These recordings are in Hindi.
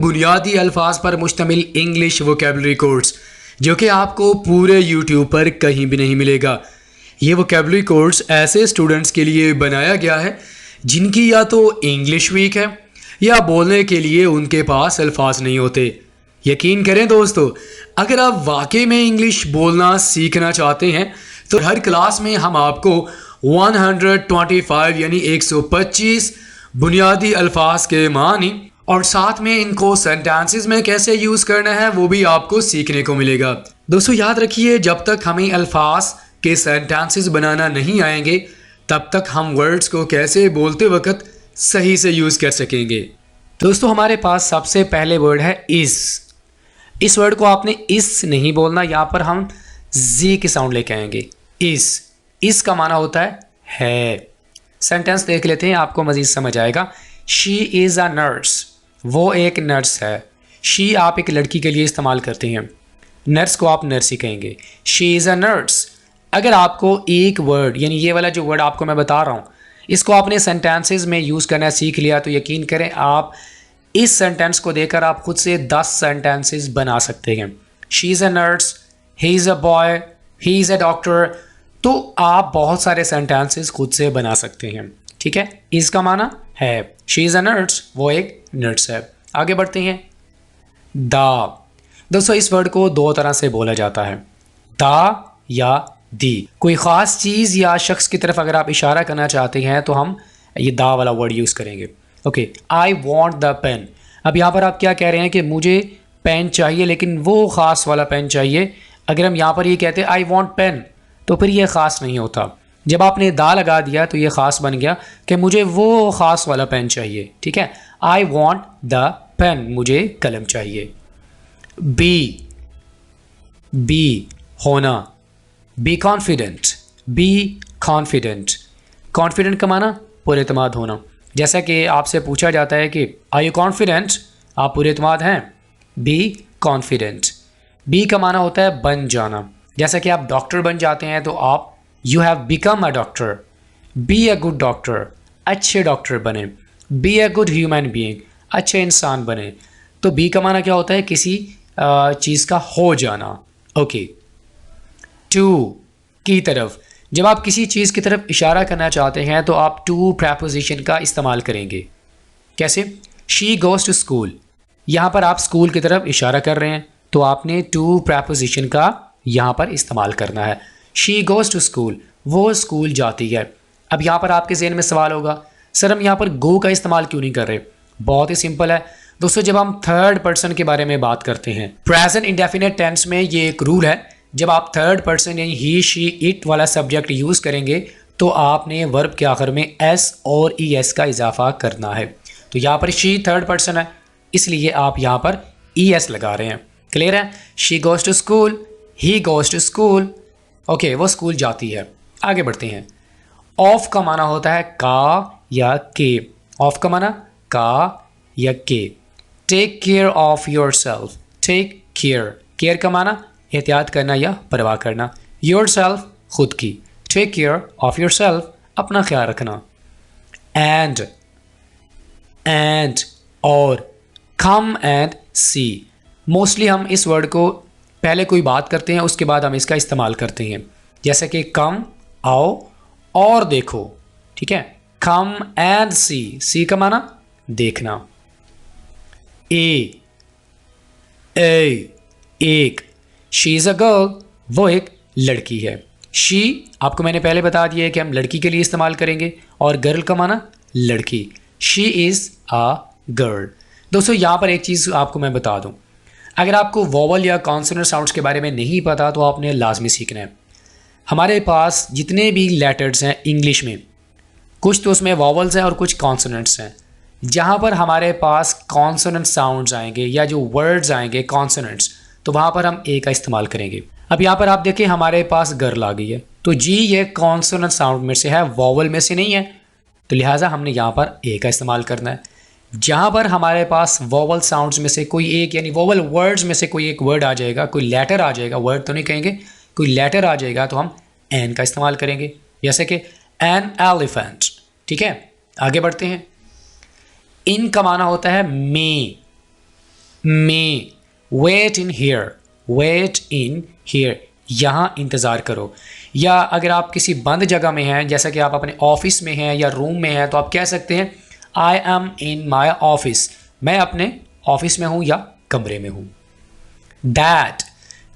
बुनियादी अल्फाज पर मुश्तमिल इंग्लिश वोकेबलरी कोर्स जो कि आपको पूरे यूट्यूब पर कहीं भी नहीं मिलेगा। ये वोकेबलरी कोर्स ऐसे स्टूडेंट्स के लिए बनाया गया है जिनकी या तो इंग्लिश वीक है या बोलने के लिए उनके पास अल्फाज नहीं होते। यकीन करें दोस्तों, अगर आप वाकई में इंग्लिश बोलना सीखना चाहते हैं तो हर क्लास में हम आपको 125 यानी 125 बुनियादी अल्फाज के मानी और साथ में इनको सेंटेंसेस में कैसे यूज़ करना है वो भी आपको सीखने को मिलेगा। दोस्तों याद रखिए, जब तक हमें अल्फाज के सेंटेंसेस बनाना नहीं आएंगे तब तक हम वर्ड्स को कैसे बोलते वक्त सही से यूज़ कर सकेंगे। दोस्तों हमारे पास सबसे पहले वर्ड है इस वर्ड को आपने इस नहीं बोलना, यहाँ पर हम जी की साउंड लेके आएंगे। इस का माना होता है। सेंटेंस देख लेते हैं, आपको मज़ीद समझ आएगा। शी इज़ अ नर्स, वो एक नर्स है। शी आप एक लड़की के लिए इस्तेमाल करते हैं, नर्स को आप नर्स ही कहेंगे। She is a nurse. अगर आपको एक वर्ड यानी ये वाला जो वर्ड आपको मैं बता रहा हूँ इसको आपने सेंटेंसेस में यूज़ करना सीख लिया तो यकीन करें आप इस सेंटेंस को देकर आप खुद से 10 सेंटेंसेस बना सकते हैं। She is a nurse, he is a boy, he is a doctor. तो आप बहुत सारे सेंटेंसेस खुद से बना सकते हैं। ठीक है, इसका माना है शी इज़ अ नर्स, वो एक नर्स है। आगे बढ़ते हैं। द। दोस्तों इस वर्ड को दो तरह से बोला जाता है, द या दी। कोई ख़ास चीज़ या शख्स की तरफ अगर आप इशारा करना चाहते हैं तो हम ये दा वाला वर्ड यूज़ करेंगे। Okay, I want the pen. अब यहाँ पर आप क्या कह रहे हैं कि मुझे पेन चाहिए, लेकिन वो ख़ास वाला पेन चाहिए। अगर हम यहाँ पर ये कहते हैं आई वॉन्ट पेन तो फिर ये ख़ास नहीं होता। जब आपने दा लगा दिया तो ये ख़ास बन गया कि मुझे वो ख़ास वाला पेन चाहिए। ठीक है, आई वॉन्ट द पेन, मुझे कलम चाहिए। बी होना, be confident, be confident. Confident का माना पुरएतमाद होना। जैसा कि आपसे पूछा जाता है कि आर यू कॉन्फिडेंट, आप पुरएतमाद हैं, बी कॉन्फिडेंट। बी का माना होता है बन जाना। जैसा कि आप डॉक्टर बन जाते हैं तो आप you have become a doctor. Be a good doctor, अच्छे डॉक्टर बने। Be a good human being, अच्छे इंसान बने। तो बी का माना क्या होता है, किसी चीज़ का हो जाना। ओके, टू की तरफ। जब आप किसी चीज़ की तरफ इशारा करना चाहते हैं तो आप टू प्रेपोजिशन का इस्तेमाल करेंगे। कैसे? शी गोज़ टू स्कूल, यहाँ पर आप स्कूल की तरफ इशारा कर रहे हैं तो आपने टू प्रेपोजिशन का यहाँ पर इस्तेमाल करना है। शी गोज़ टू स्कूल, वो स्कूल जाती है। अब यहाँ पर आपके ज़हन में सवाल होगा, सर हम यहाँ पर गो का इस्तेमाल क्यों नहीं कर रहे? बहुत ही सिंपल है दोस्तों, जब हम थर्ड पर्सन के बारे में बात करते हैं प्रेजेंट इंडेफिनिट टेंस में ये एक रूल है, जब आप थर्ड पर्सन यानी ही शी इट वाला सब्जेक्ट यूज़ करेंगे तो आपने वर्ब के आखिर में एस और ई एस का इजाफा करना है। तो यहाँ पर शी थर्ड पर्सन है इसलिए आप यहाँ पर ई एस लगा रहे हैं। क्लियर है? She goes to school, he goes to school. Okay, वो स्कूल जाती है। आगे बढ़ते हैं। ऑफ का माना होता है का या के। ऑफ का माना का या के। Take care of yourself, take care. Care का माना एहतियात करना या परवाह करना। योर सेल्फ खुद की, take care of yourself, अपना ख्याल रखना। एंड और कम एंड सी। मोस्टली हम इस वर्ड को पहले कोई बात करते हैं उसके बाद हम इसका इस्तेमाल करते हैं। जैसे कि कम आओ और देखो। ठीक है, कम एंड सी, सी का माना देखना। एक। शी इज़ अ गर्ल, वो एक लड़की है। शी आपको मैंने पहले बता दिया है कि हम लड़की के लिए इस्तेमाल करेंगे और गर्ल का माना लड़की। She is a girl. दोस्तों यहाँ पर एक चीज़ आपको मैं बता दूँ, अगर आपको वोवल या कॉन्सोनेंट साउंड्स के बारे में नहीं पता तो आपने लाजमी सीखना है। हमारे पास जितने भी लेटर्स हैं इंग्लिश में, कुछ तो उसमें वोवल्स हैं और कुछ कॉन्सोनेंट्स हैं। जहाँ पर हमारे पास कॉन्सोनेंट साउंड्स आएंगे या जो वर्ड्स आएंगे कॉन्सोनेंट्स, तो वहाँ पर हम ए का इस्तेमाल करेंगे। अब यहाँ पर आप देखें हमारे पास गर्ल आ गई है तो जी ये कॉन्सोनेंट साउंड में से है, वोवल में से नहीं है, तो लिहाजा हमने यहाँ पर ए का इस्तेमाल करना है। जहाँ पर हमारे पास वोवल साउंड्स में से कोई एक यानी वोवल वर्ड्स में से कोई एक वर्ड आ जाएगा, कोई लेटर आ जाएगा, वर्ड तो नहीं कहेंगे, कोई लेटर आ जाएगा तो हम एन का इस्तेमाल करेंगे। जैसे कि एन एलिफेंट। ठीक है, आगे बढ़ते हैं। इन का माना होता है मे। मे, wait in here, wait in here, यहाँ इंतज़ार करो। या अगर आप किसी बंद जगह में हैं, जैसा कि आप अपने ऑफिस में हैं या रूम में हैं, तो आप कह सकते हैं I am in my office, मैं अपने ऑफिस में हूँ या कमरे में हूँ। दैट,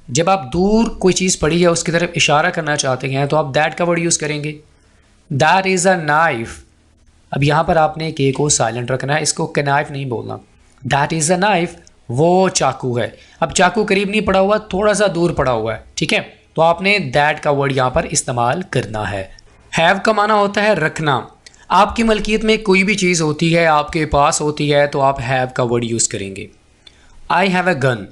जब आप दूर कोई चीज़ पड़ी है उसकी तरफ इशारा करना चाहते हैं तो आप दैट का वर्ड यूज़ करेंगे। दैट इज़ अ नाइफ, अब यहाँ पर आपने के को साइलेंट रखना है, इसको कनाइफ नहीं बोलना। दैट इज़ अ नाइफ, वो चाकू है। अब चाकू करीब नहीं पड़ा हुआ, थोड़ा सा दूर पड़ा हुआ है, ठीक है, तो आपने दैट का वर्ड यहाँ पर इस्तेमाल करना है। हैव का माना होता है रखना। आपकी मलकियत में कोई भी चीज़ होती है, आपके पास होती है, तो आप हैव का वर्ड यूज़ करेंगे। I have a gun.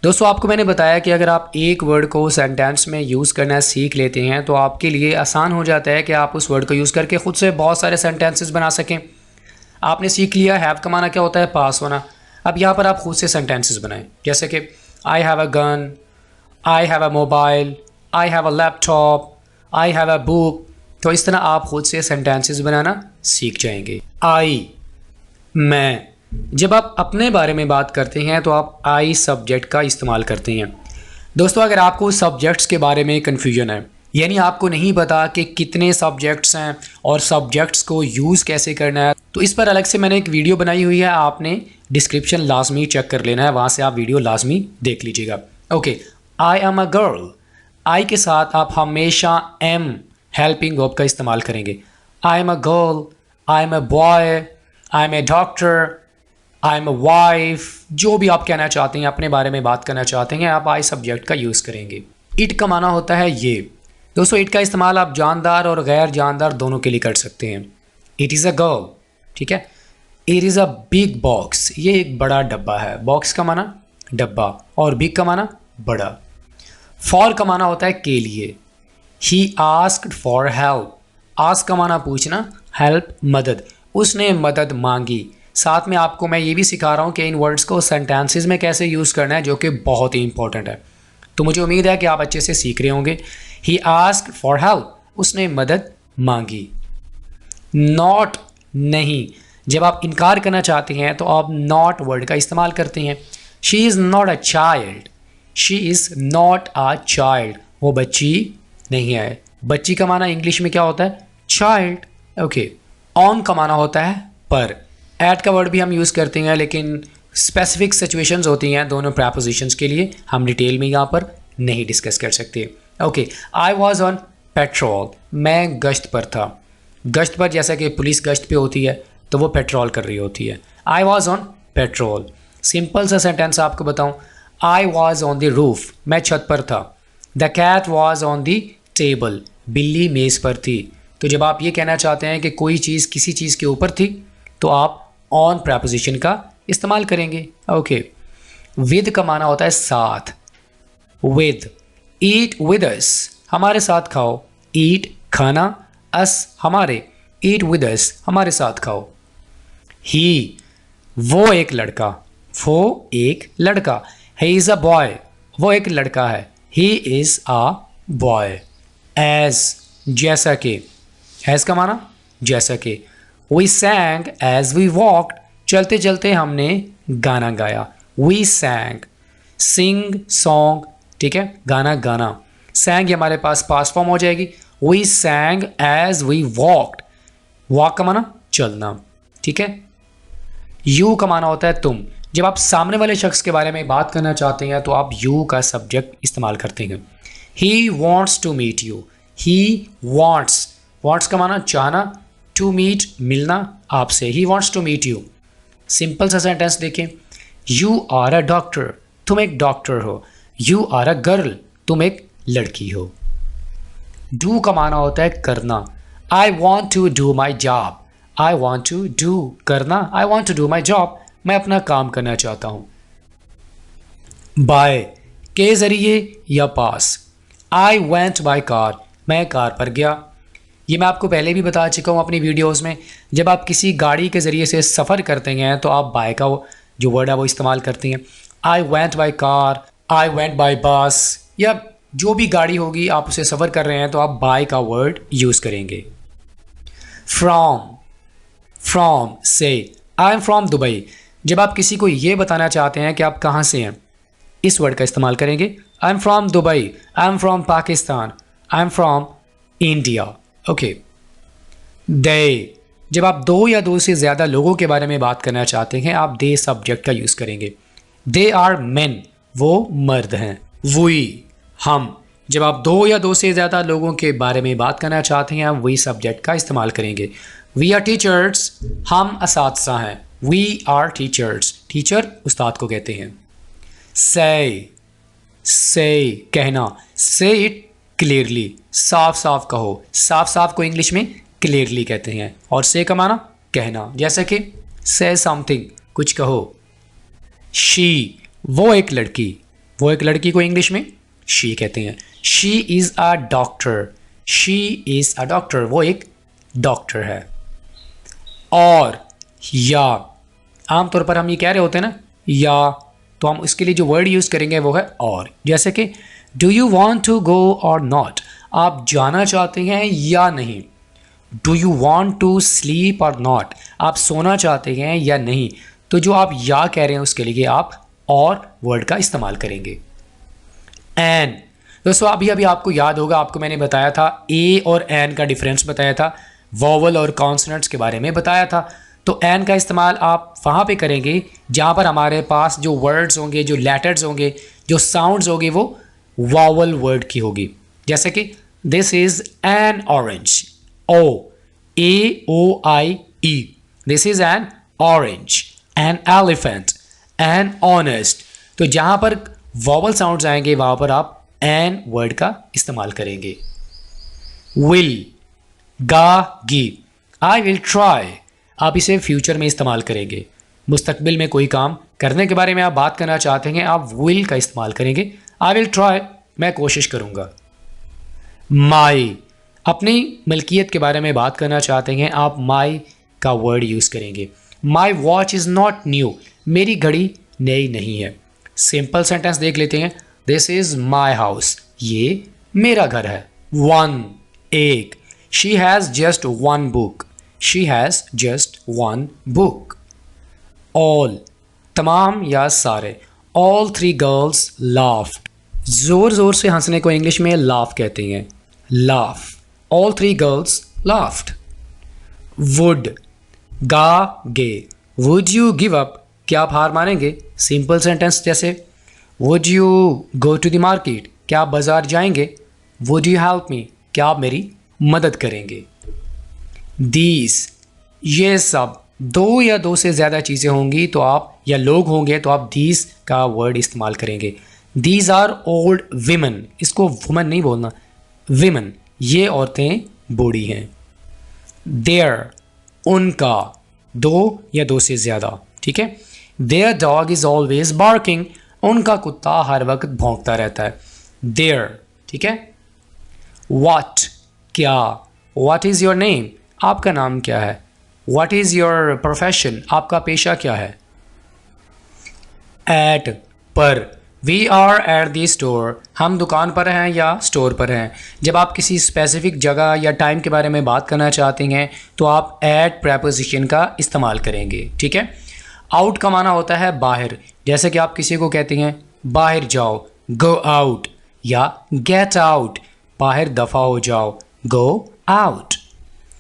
दोस्तों आपको मैंने बताया कि अगर आप एक वर्ड को सेंटेंस में यूज़ करना सीख लेते हैं तो आपके लिए आसान हो जाता है कि आप उस वर्ड को यूज़ करके ख़ुद से बहुत सारे सेंटेंसेस बना सकें। आपने सीख लिया हैव का माना क्या होता है, पास होना। अब यहाँ पर आप खुद से सेंटेंसेस बनाएं, जैसे कि I have a gun, I have a mobile, I have a laptop, I have a book. तो इस तरह आप खुद से सेंटेंसेस बनाना सीख जाएंगे। आई, मैं, जब आप अपने बारे में बात करते हैं तो आप आई सब्जेक्ट का इस्तेमाल करते हैं। दोस्तों अगर आपको सब्जेक्ट्स के बारे में कन्फ्यूजन है, यानी आपको नहीं पता कि कितने सब्जेक्ट्स हैं और सब्जेक्ट्स को यूज़ कैसे करना है, तो इस पर अलग से मैंने एक वीडियो बनाई हुई है, आपने डिस्क्रिप्शन लाजमी चेक कर लेना है, वहाँ से आप वीडियो लाजमी देख लीजिएगा। Okay, I am a girl, आई के साथ आप हमेशा एम हेल्पिंग वर्ब का इस्तेमाल करेंगे। I am a girl, I am a boy, I am a doctor, I am a wife, जो भी आप कहना चाहते हैं, अपने बारे में बात करना चाहते हैं, आप आई सब्जेक्ट का यूज़ करेंगे। इट का माना होता है ये। दोस्तों इट का इस्तेमाल आप जानदार और गैर जानदार दोनों के लिए कर सकते हैं। इट इज़ अ गर्ल, ठीक है। It is a big box, ये एक बड़ा डब्बा है। बॉक्स का माना डब्बा और बिग का माना बड़ा। फॉर का माना होता है के लिए। He asked for help, ask का माना पूछना, हेल्प मदद, उसने मदद मांगी। साथ में आपको मैं ये भी सिखा रहा हूँ कि इन वर्ड्स को सेंटेंसेस में कैसे यूज़ करना है, जो कि बहुत ही इंपॉर्टेंट है। तो मुझे उम्मीद है कि आप अच्छे से सीख रहे होंगे। ही आस्क्ड फॉर हेल्प, उसने मदद मांगी। नॉट, नहीं, जब आप इनकार करना चाहते हैं तो आप नॉट वर्ड का इस्तेमाल करते हैं। She is not a child, she is not a child, वो बच्ची नहीं है। बच्ची का माना इंग्लिश में क्या होता है, चाइल्ड। ओके, ऑन का माना होता है पर। एट का वर्ड भी हम यूज़ करते हैं, लेकिन स्पेसिफिक सिचुएशंस होती हैं दोनों प्रपोजिशंस के लिए, हम डिटेल में यहाँ पर नहीं डिस्कस कर सकते। Okay, I was on petrol, मैं गश्त पर था। गश्त पर जैसा कि पुलिस गश्त पे होती है तो वो पेट्रोल कर रही होती है। I was on patrol. Simple सा सेंटेंस आपको बताऊँ, I was on the roof, मैं छत पर था। The cat was on the table, बिल्ली मेज़ पर थी। तो जब आप ये कहना चाहते हैं कि कोई चीज़ किसी चीज़ के ऊपर थी तो आप ऑन प्रपोजिशन का इस्तेमाल करेंगे। ओके, विद का माना होता है साथ। विद, ईट विद अस, हमारे साथ खाओ। ईट खाना, अस हमारे, ईट विद अस हमारे साथ खाओ। ही, वो एक लड़का, वो एक लड़का। ही इज़ अ बॉय, वो एक लड़का है। He is a boy. As, जैसा कि, एज का माना जैसा कि। We sang as we walked, चलते चलते हमने गाना गाया। वी सैंग, सिंग सॉन्ग, ठीक है, गाना गाना। सैंग हमारे पास पास्ट फॉर्म हो जाएगी। We sang as we walked, walk का माना चलना, ठीक है। यू का माना होता है तुम। जब आप सामने वाले शख्स के बारे में बात करना चाहते हैं तो आप यू का सब्जेक्ट इस्तेमाल करते हैं। He wants to meet you, he wants, wants का माना चाहना, टू मीट मिलना आपसे। He wants to meet you. Simple सा सेंटेंस देखें, यू आर अ डॉक्टर, तुम एक डॉक्टर हो। यू आर अ गर्ल, तुम एक लड़की हो। डू का माना होता है करना। I want to do my job, I want to do करना, I want to do my job, मैं अपना काम करना चाहता हूँ। बाय, के ज़रिए या पास। आई वेंट बाय कार, मैं कार पर गया। ये मैं आपको पहले भी बता चुका हूँ अपनी वीडियोस में। जब आप किसी गाड़ी के ज़रिए से सफ़र करते हैं तो आप बाय का जो वर्ड है वो इस्तेमाल करते हैं। I went by car, I went by बस, या जो भी गाड़ी होगी आप उसे सफ़र कर रहे हैं तो आप बाय का वर्ड यूज़ करेंगे। फ्रॉम, फ्रॉम से, आई एम फ्रॉम दुबई, जब आप किसी को ये बताना चाहते हैं कि आप कहाँ से हैं, इस वर्ड का इस्तेमाल करेंगे। I am from Dubai, I am from Pakistan, I am from India. Okay. दे, जब आप दो या दो से ज़्यादा लोगों के बारे में बात करना चाहते हैं, आप दे सब्जेक्ट का यूज़ करेंगे। दे आर मेन, वो मर्द हैं। वी, हम, जब आप दो या दो से ज़्यादा लोगों के बारे में बात करना चाहते हैं, आप वी सब्जेक्ट का इस्तेमाल करेंगे। वी आर टीचर्स, हम असातिज़ा हैं। वी आर टीचर्स, टीचर उस्ताद को कहते हैं। से कहना, से इट क्लियरली, साफ साफ कहो। साफ साफ को इंग्लिश में क्लियरली कहते हैं। और से का माना कहना, जैसे कि से समथिंग, कुछ कहो। शी, वो एक लड़की, वो एक लड़की को इंग्लिश में शी कहते हैं। She is a doctor, she is a doctor, वो एक डॉक्टर है। और या, आमतौर पर हम ये कह रहे होते हैं ना या, तो हम इसके लिए जो वर्ड यूज़ करेंगे वो है और। जैसे कि do you want to go or not, आप जाना चाहते हैं या नहीं। Do you want to sleep or not, आप सोना चाहते हैं या नहीं। तो जो आप या कह रहे हैं उसके लिए आप और वर्ड का इस्तेमाल करेंगे। एन, दोस्तों अभी अभी आपको याद होगा, आपको मैंने बताया था ए और एन का डिफरेंस बताया था, वॉवल और कॉन्सोनेंट्स के बारे में बताया था। तो एन का इस्तेमाल आप वहाँ पे करेंगे जहाँ पर हमारे पास जो वर्ड्स होंगे, जो लेटर्स होंगे, जो साउंड्स होंगे, वो वॉवल वर्ड की होगी। जैसे कि this is an orange, O, A O I E, this is an orange. An elephant, an honest. तो जहाँ पर वॉवल साउंड्स आएंगे वहाँ पर आप एन वर्ड का इस्तेमाल करेंगे। विल, गा गी, आई विल ट्राई, आप इसे फ्यूचर में इस्तेमाल करेंगे। मुस्तकबिल में कोई काम करने के बारे में आप बात करना चाहते हैं, आप विल का इस्तेमाल करेंगे। आई विल ट्राई, मैं कोशिश करूँगा। माई, अपनी मलकियत के बारे में बात करना चाहते हैं, आप माई का वर्ड यूज़ करेंगे। My watch is not new, मेरी घड़ी नई नहीं है। सिंपल सेंटेंस देख लेते हैं। दिस इज़ माई हाउस, ये मेरा घर है। वन, एक। She has just one book, she has just one book. All, तमाम या सारे। ऑल थ्री गर्ल्स लाफ्ड, ज़ोर ज़ोर से हंसने को इंग्लिश में लाफ कहते हैं। Laugh, all three girls laughed. Would, गा गे, वुड यू गिव अप, क्या आप हार मानेंगे। सिंपल सेंटेंस जैसे would you go to the market, क्या आप बाजार जाएंगे। वुड यू हेल्प मी, क्या आप मेरी मदद करेंगे। दीज, ये सब, दो या दो से ज़्यादा चीज़ें होंगी तो आप, या लोग होंगे तो आप दीज का वर्ड इस्तेमाल करेंगे। दीज आर ओल्ड विमेन, इसको वुमन नहीं बोलना, विमेन, ये औरतें बूढ़ी हैं। देयर, उनका, दो या दो से ज़्यादा, ठीक है। Their dog is always barking, उनका कुत्ता हर वक्त भौंकता रहता है। देयर, ठीक है। व्हाट, क्या। व्हाट इज़ योर नेम, आपका नाम क्या है। व्हाट इज़ योर प्रोफेशन, आपका पेशा क्या है। एट, पर। We are at the store, हम दुकान पर हैं या स्टोर पर हैं। जब आप किसी स्पेसिफिक जगह या टाइम के बारे में बात करना चाहते हैं तो आप एट प्रेपोजिशन का इस्तेमाल करेंगे, ठीक है। आउट का माना होता है बाहर, जैसे कि आप किसी को कहते हैं बाहर जाओ, गो आउट, या गेट आउट, बाहर दफ़ा हो जाओ, गो आउट।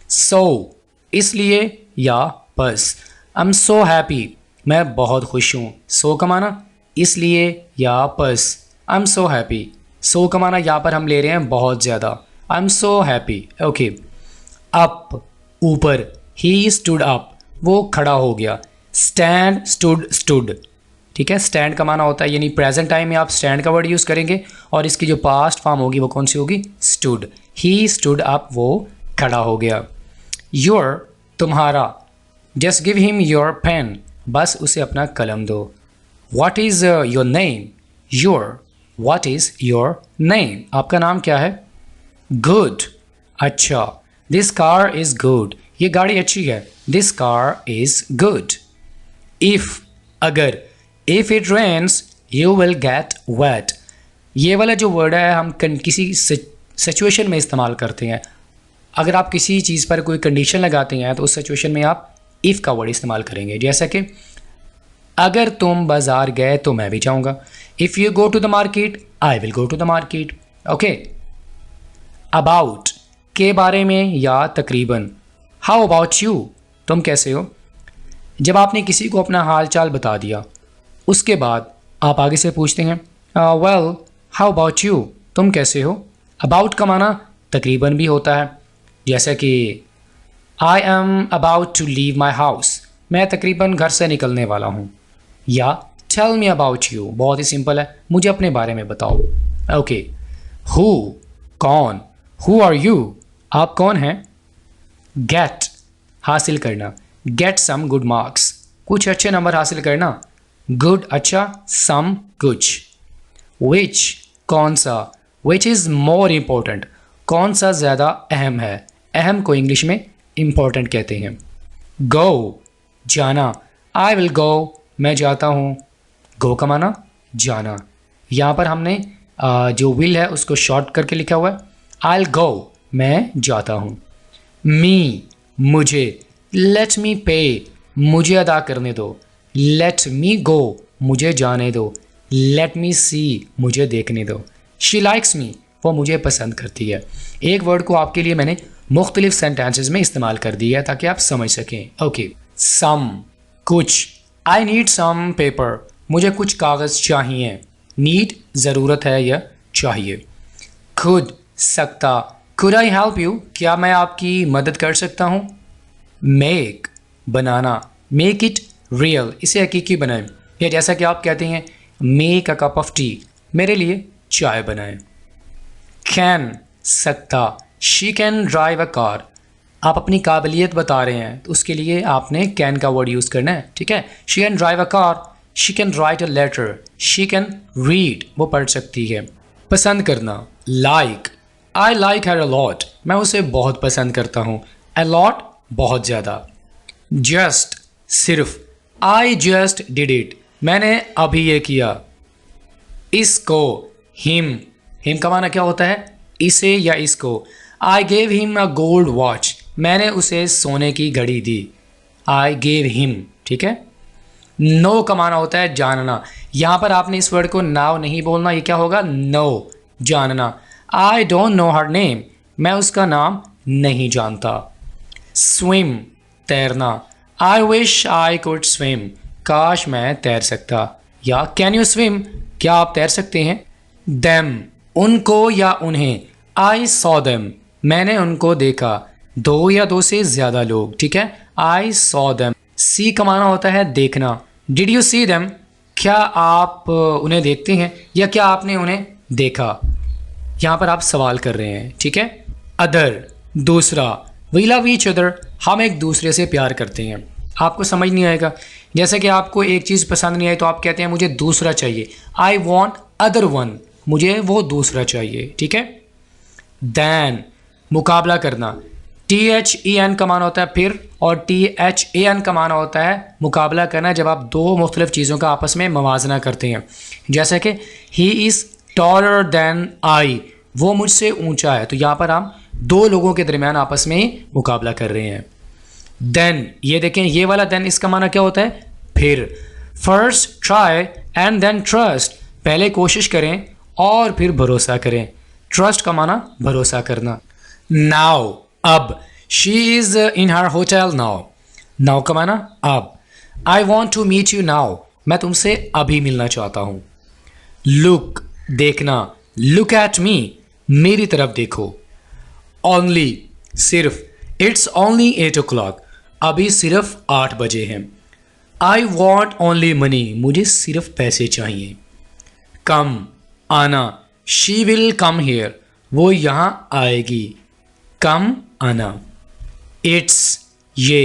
सो, इसलिए या बस। आई एम सो हैप्पी, मैं बहुत खुश हूँ। सो का माना इसलिए या बस। आई एम सो हैप्पी, सो का माना यहाँ पर हम ले रहे हैं बहुत ज़्यादा। I am so happy, okay. Up, ऊपर। ही स्टूड अप, वो खड़ा हो गया। स्टैंड, स्टूड, स्टूड, ठीक है। स्टैंड का माना होता है, यानी प्रेजेंट टाइम में आप स्टैंड का वर्ड यूज़ करेंगे और इसकी जो पास्ट फॉर्म होगी वो कौन सी होगी, स्टूड। ही स्टूड अप, वो खड़ा हो गया। योर, तुम्हारा। Just give him your pen, बस उसे अपना कलम दो। What is your name? Your, what is your name? आपका नाम क्या है। Good, अच्छा। This car is good, ये गाड़ी अच्छी है। This car is good. If, अगर। If it rains, you will get wet. ये वाला जो वर्ड है हम किसी सिचुएशन में इस्तेमाल करते हैं। अगर आप किसी चीज़ पर कोई कंडीशन लगाते हैं तो उस सिचुएशन में आप if का वर्ड इस्तेमाल करेंगे। जैसा कि अगर तुम बाज़ार गए तो मैं भी जाऊँगा। If you go to the market I will go to the market. Okay. About के बारे में या तकरीबन। हाउ अबाउट यू, तुम कैसे हो। जब आपने किसी को अपना हाल चाल बता दिया उसके बाद आप आगे से पूछते हैं वेल हाउ अबाउट यू, तुम कैसे हो। अबाउट का माना तकरीबन भी होता है, जैसे कि I am about to leave my house, मैं तकरीबन घर से निकलने वाला हूँ। या टेल मी अबाउट यू, बहुत ही सिंपल है, मुझे अपने बारे में बताओ। ओके। हु, कौन। हु आर यू, आप कौन हैं। गेट, हासिल करना। गेट सम गुड मार्क्स, कुछ अच्छे नंबर हासिल करना। गुड अच्छा, सम कुछ। विच, कौन सा। विच इज़ मोर इम्पोर्टेंट, कौन सा ज़्यादा अहम है। अहम को इंग्लिश में इम्पोर्टेंट कहते हैं। गो, जाना। आई विल गो, मैं जाता हूँ। गो का माना जाना। यहाँ पर हमने जो विल है उसको शॉर्ट करके लिखा हुआ है। आई विल गो, मैं जाता हूँ। मी, मुझे। लेट मी पे, मुझे अदा करने दो। लेट मी गो, मुझे जाने दो। लेट मी सी, मुझे देखने दो। शी लाइक्स मी, वो मुझे पसंद करती है। एक वर्ड को आपके लिए मैंने मुख्तलिफ सेंटेंसेस में इस्तेमाल कर दिया है ताकि आप समझ सकें। ओके। सम, कुछ। आई नीड सम पेपर, मुझे कुछ कागज़ चाहिए। नीड ज़रूरत है या चाहिए। खुद, सकता। कुड आई हेल्प यू, क्या मैं आपकी मदद कर सकता हूँ। Make, banana. Make it real, इसे हकीकी बनाएं। या जैसा कि आप कहते हैं make a cup of T, मेरे लिए चाय बनाएं। कैन, सकता। She can drive a car, आप अपनी काबिलियत बता रहे हैं तो उसके लिए आपने कैन का वर्ड यूज़ करना है, ठीक है। She can drive a car, she can write a letter, she can read, वो पढ़ सकती है। पसंद करना। Like, I like her a lot, मैं उसे बहुत पसंद करता हूँ। अ लॉट, बहुत ज़्यादा। जस्ट, सिर्फ। आई जस्ट डिड इट, मैंने अभी ये किया। इसको, हिम। हिम का माना क्या होता है, इसे या इसको। I gave him a gold watch, मैंने उसे सोने की घड़ी दी। आई गेव हिम, ठीक है। नो का माना होता है जानना। यहाँ पर आपने इस वर्ड को नाउ नहीं बोलना, ये क्या होगा, नो, जानना। I don't know her name, मैं उसका नाम नहीं जानता। स्विम, तैरना। I wish I could swim, काश मैं तैर सकता। या कैन यू स्विम, क्या आप तैर सकते हैं। देम, उनको या उन्हें। आई सॉ देम, मैंने उनको देखा। दो या दो से ज़्यादा लोग, ठीक है। I saw them. सी का माना होता है देखना। डिड यू सी देम, क्या आप उन्हें देखते हैं या क्या आपने उन्हें देखा। यहाँ पर आप सवाल कर रहे हैं, ठीक है। अदर, दूसरा। वी लव ईच अदर, हम एक दूसरे से प्यार करते हैं। आपको समझ नहीं आएगा, जैसे कि आपको एक चीज़ पसंद नहीं आई तो आप कहते हैं मुझे दूसरा चाहिए। आई वॉन्ट अदर वन, मुझे वो दूसरा चाहिए, ठीक है। दैन, मुकाबला करना। THEN का माना होता है फिर, और THAN का माना होता है मुकाबला करना, जब आप दो मुख्तलिफ चीज़ों का आपस में मवाजना करते हैं। जैसे कि ही इज़ टॉलर दैन आई, वो मुझसे ऊंचा है, तो यहाँ पर हम दो लोगों के दरमियान आपस में ही मुकाबला कर रहे हैं। देन, ये देखें ये वाला देन, इसका माना क्या होता है, फिर। First try and then trust, पहले कोशिश करें और फिर भरोसा करें। ट्रस्ट का माना भरोसा करना। नाउ, अब। She is in her hotel now, now का माना अब। I want to meet you now, मैं तुमसे अभी मिलना चाहता हूँ। लुक, देखना। लुक एट मी, मेरी तरफ देखो। ओनली, सिर्फ। इट्स ओनली 8 o'clock, अभी सिर्फ 8 बजे हैं। आई वॉन्ट ओनली मनी, मुझे सिर्फ पैसे चाहिए। कम, आना। शी विल कम हेयर, वो यहाँ आएगी। कम, आना। इट्स, ये।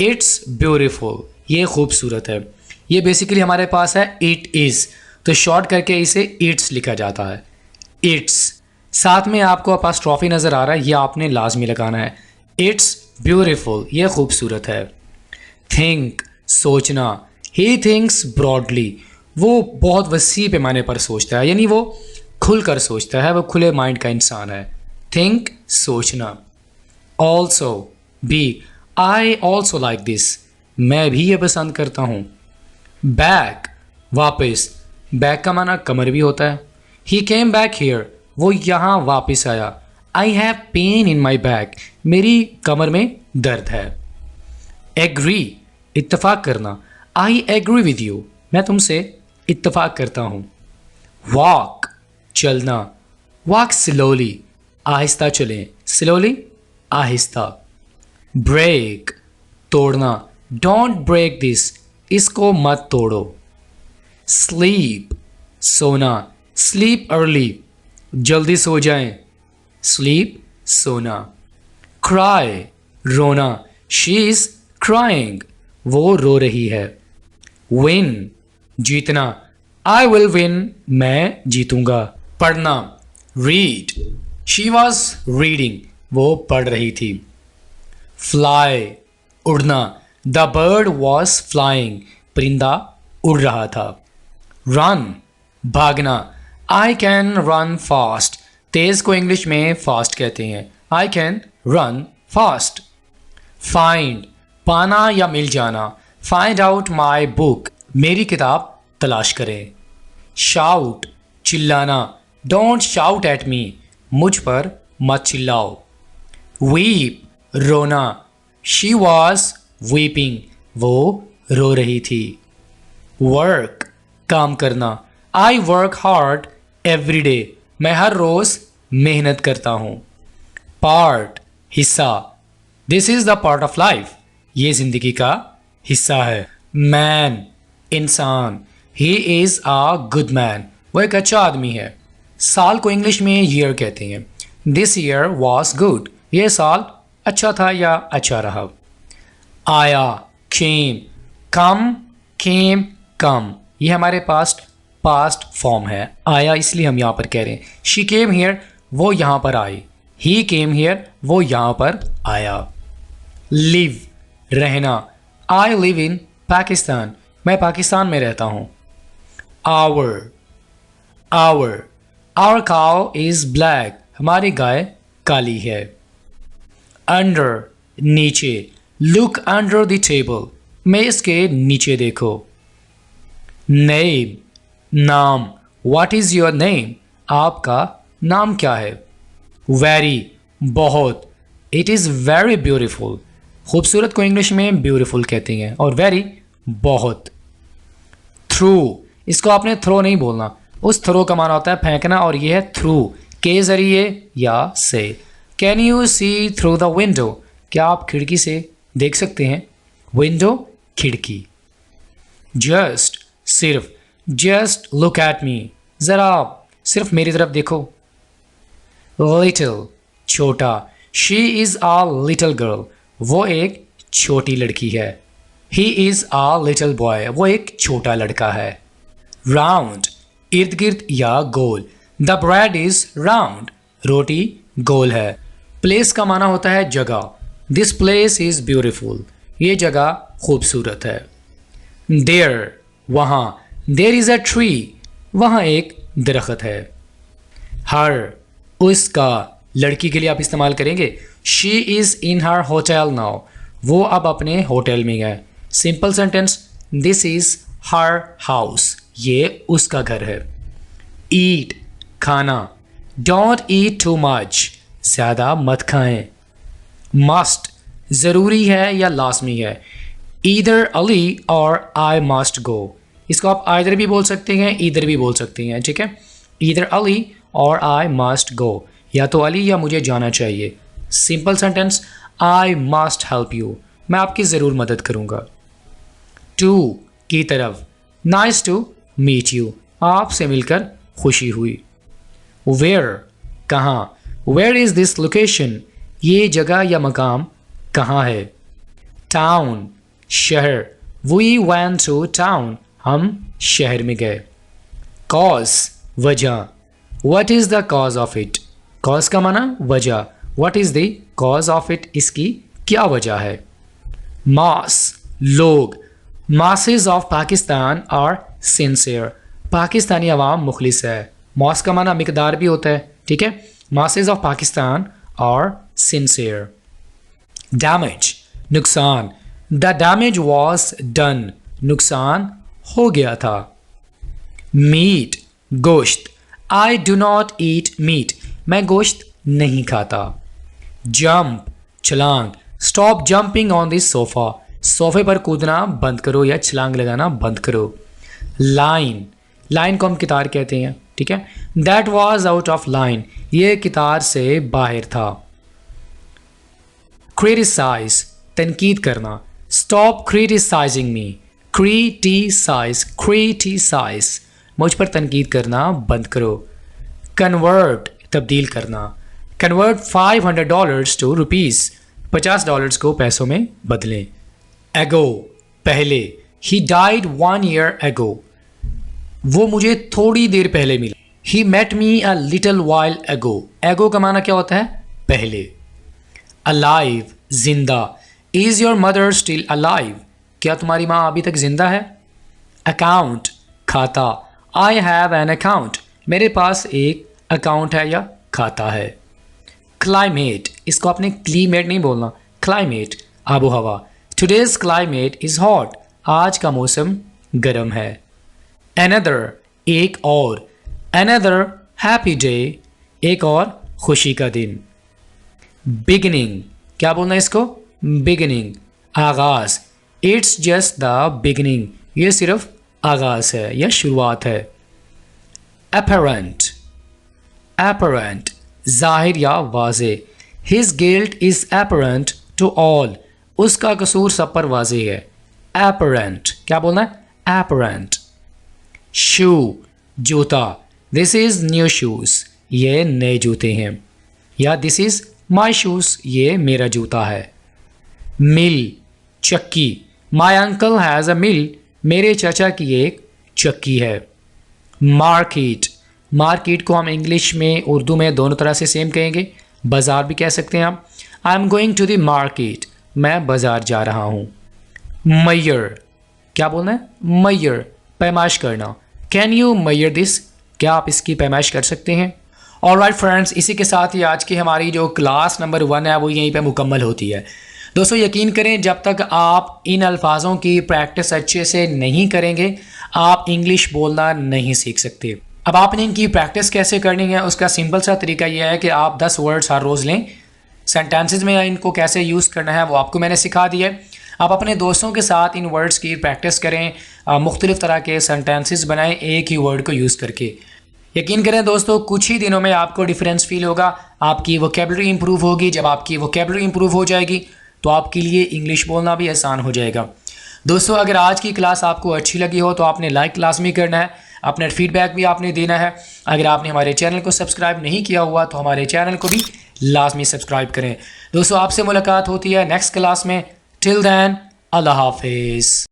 इट्स ब्यूटीफुल, ये खूबसूरत है। ये बेसिकली हमारे पास है इट इज़, तो शॉर्ट करके इसे इट्स लिखा जाता है। इट्स, साथ में आपको अपॉस्ट्रोफी नज़र आ रहा है, ये आपने लाजमी लगाना है। इट्स ब्यूटीफुल, ये खूबसूरत है। थिंक, सोचना। ही थिंक्स ब्रॉडली, वो बहुत वसी पैमाने पर सोचता है, यानी वो खुलकर सोचता है, वो खुले माइंड का इंसान है। थिंक, सोचना। ऑल्सो, भी। आई ऑल्सो लाइक दिस, मैं भी ये पसंद करता हूँ। बैक वापस, बैक का माना कमर भी होता है। ही केम बैक हियर, वो यहाँ वापस आया। I have pain in my back, मेरी कमर में दर्द है। एग्री इत्तेफाक करना, आई एग्री विद यू, मैं तुमसे इत्तेफाक करता हूँ। वॉक चलना, वॉक स्लोली, आहिस्ता चलें, स्लोली आहिस्ता। ब्रेक तोड़ना, डोंट ब्रेक दिस, इसको मत तोड़ो। स्लीप सोना, स्लीप अर्ली, जल्दी सो जाएं, स्लीप सोना। क्राई रोना, शी इज क्राइंग, वो रो रही है। विन जीतना, आई विल विन, मैं जीतूंगा। पढ़ना, रीड, शी वॉज रीडिंग, वो पढ़ रही थी। फ्लाई उड़ना, द बर्ड वॉज फ्लाइंग, परिंदा उड़ रहा था। रन भागना, आई कैन रन फास्ट, तेज को इंग्लिश में फास्ट कहते हैं। I can run fast. Find पाना या मिल जाना, फाइंड आउट माई बुक, मेरी किताब तलाश करें। शाउट चिल्लाना, डोंट शाउट एट मी, मुझ पर मत चिल्लाओ। वीप रोना, शी वॉज वीपिंग, वो रो रही थी। वर्क काम करना, I work hard every day, मैं हर रोज मेहनत करता हूँ। पार्ट हिस्सा, this is the part of life, ये जिंदगी का हिस्सा है। मैन इंसान, he is a good man, वो एक अच्छा आदमी है। साल को इंग्लिश में ईयर कहते हैं। दिस ईयर वॉज गुड, ये साल अच्छा था या अच्छा रहा। आया केम, कम केम कम, ये हमारे पास्ट फॉर्म है। आया इसलिए हम यहाँ पर कह रहे हैं। शी केम हियर, वो यहाँ पर आई। ही केम हियर, वो यहाँ पर आया। लिव रहना, आई लिव इन पाकिस्तान, मैं पाकिस्तान में रहता हूँ। Our our cow is black, हमारी गाय काली है। अंडर नीचे, लुक अंडर द टेबल, मेज के नीचे देखो। नेम नाम, व्हाट इज योर नेम, आपका नाम क्या है। वेरी बहुत, इट इज़ वेरी ब्यूटीफुल, खूबसूरत को इंग्लिश में ब्यूटीफुल कहते हैं और वेरी बहुत। थ्रू, इसको आपने थ्रो नहीं बोलना, उस थ्रो का माना होता है फेंकना और ये है थ्रू, के जरिए या से। Can you see through the window, क्या आप खिड़की से देख सकते हैं। विंडो खिड़की। जस्ट सिर्फ, जस्ट लुक एट मी, ज़रा सिर्फ मेरी तरफ देखो। लिटिल छोटा, she is uh little girl, वो एक छोटी लड़की है। He is uh little boy, वो एक छोटा लड़का है। राउंड इर्द गिर्द या गोल, द ब्रेड इज़ राउंड, रोटी गोल है। प्लेस का माना होता है जगह। दिस प्लेस इज़ ब्यूटीफुल, ये जगह खूबसूरत है। देयर वहाँ, देयर इज़ अ ट्री, वहाँ एक दरख्त है। हर उसका, लड़की के लिए आप इस्तेमाल करेंगे। She is in her hotel now, वो अब अपने होटल में गए। Simple sentence, this is her house, ये उसका घर है। ईट खाना, डोंट ईट टू मच, ज़्यादा मत खाएं। मस्ट ज़रूरी है या लाजमी है। ईदर अली और आई मस्ट गो, इसको आप आइदर भी बोल सकते हैं, ईदर भी बोल सकते हैं, ठीक है। ईदर अली और आई मस्ट गो, या तो अली या मुझे जाना चाहिए। Simple sentence, I must help you, मैं आपकी ज़रूर मदद करूँगा। टू की तरफ, नाइस टू मीट यू, आपसे मिलकर खुशी हुई। वेयर कहाँ, वेयर इज़ दिस लोकेशन, ये जगह या मकाम कहाँ है। टाउन शहर, वी वेंट टू टाउन, हम शहर में गए। कॉज वजह, what is the cause of it, cause का माना वजह, what is the cause of it, इसकी क्या वजह है। मास लोग, masses of Pakistan are sincere, Pakistani अवाम मुखलिस है। मास का माना मिकदार भी होता है, ठीक है। Masses of Pakistan are sincere. Damage नुकसान, द डैमेज वॉज डन, नुकसान हो गया था। मीट गोश्त, I do not eat meat, मैं गोश्त नहीं खाता। जंप छलांग, stop jumping on this sofa, सोफे पर कूदना बंद करो या छलांग लगाना बंद करो। लाइन, लाइन को हम कितार कहते हैं, ठीक है। That was out of line, ये कितार से बाहर था। क्रिटिसाइज, तनकीद करना, स्टॉप क्रिटिसाइजिंग मी, क्रिटिसाइज, मुझ पर तनकीद करना बंद करो। कन्वर्ट, तब्दील करना, कन्वर्ट $500 टू रुपीज़, $50 को पैसों में बदलें। एगो, पहले, ही डाइड 1 year ago, वो मुझे थोड़ी देर पहले मिला। He met me a little while ago, ago का माना क्या होता है, पहले। अलाइव, जिंदा, is your mother still alive, क्या तुम्हारी माँ अभी तक जिंदा है। अकाउंट, खाता, आई हैव एन अकाउंट, मेरे पास एक अकाउंट है या खाता है। क्लाइमेट, इसको आपने क्लीमेट नहीं बोलना, क्लाइमेट, आबो हवा। टुडेज क्लाइमेट इज हॉट, आज का मौसम गर्म है। अनदर, एक और, अनदर हैप्पी डे, एक और खुशी का दिन। बिगिनिंग, क्या बोलना है इसको, बिगिनिंग, आगाज, इट्स जस्ट द बिगिनिंग, ये सिर्फ आगाज है या शुरुआत है। अपरेंट, अपरेंट, जाहिर या वाजे, his guilt is apparent to all, उसका कसूर सब पर वाजे है। अपरेंट, क्या बोलना है, अपरेंट। शू, जूता, दिस इज न्यू शूज, ये नए जूते हैं, या दिस इज माई शूज, ये मेरा जूता है। मिल, चक्की, माई अंकल हैज़ अ मिल, मेरे चाचा की एक चक्की है। मार्केट, मार्केट को हम इंग्लिश में उर्दू में दोनों तरह से सेम कहेंगे, बाज़ार भी कह सकते हैं आप। I am going to the market, मैं बाज़ार जा रहा हूँ। मैयर, क्या बोलना है, मैयर, पैमाइश करना। कैन यू मैयर दिस, क्या आप इसकी पैमाइश कर सकते हैं। ऑलराइट फ्रेंड्स, इसी के साथ ही आज की हमारी जो क्लास नंबर 1 है वो यहीं पे मुकम्मल होती है। दोस्तों यकीन करें, जब तक आप इन अल्फाजों की प्रैक्टिस अच्छे से नहीं करेंगे आप इंग्लिश बोलना नहीं सीख सकते। अब आपने इनकी प्रैक्टिस कैसे करनी है, उसका सिंपल सा तरीका यह है कि आप 10 वर्ड्स हर रोज़ लें, सेंटेंसेस में इनको कैसे यूज़ करना है वो आपको मैंने सिखा दिया है। आप अपने दोस्तों के साथ इन वर्ड्स की प्रैक्टिस करें, मुख्तलिफ़ तरह के सेंटेंसेस बनाएं एक ही वर्ड को यूज़ करके। यकीन करें दोस्तों, कुछ ही दिनों में आपको डिफरेंस फील होगा, आपकी वोकेबलरी इंप्रूव होगी। जब आपकी वोकेबलरी इंप्रूव हो जाएगी तो आपके लिए इंग्लिश बोलना भी आसान हो जाएगा। दोस्तों अगर आज की क्लास आपको अच्छी लगी हो तो आपने लाइक लाजमी करना है, अपना फीडबैक भी आपने देना है। अगर आपने हमारे चैनल को सब्सक्राइब नहीं किया हुआ तो हमारे चैनल को भी लाजमी सब्सक्राइब करें। दोस्तों आपसे मुलाकात होती है नेक्स्ट क्लास में। टिल देन, अल्लाह हाफिज़।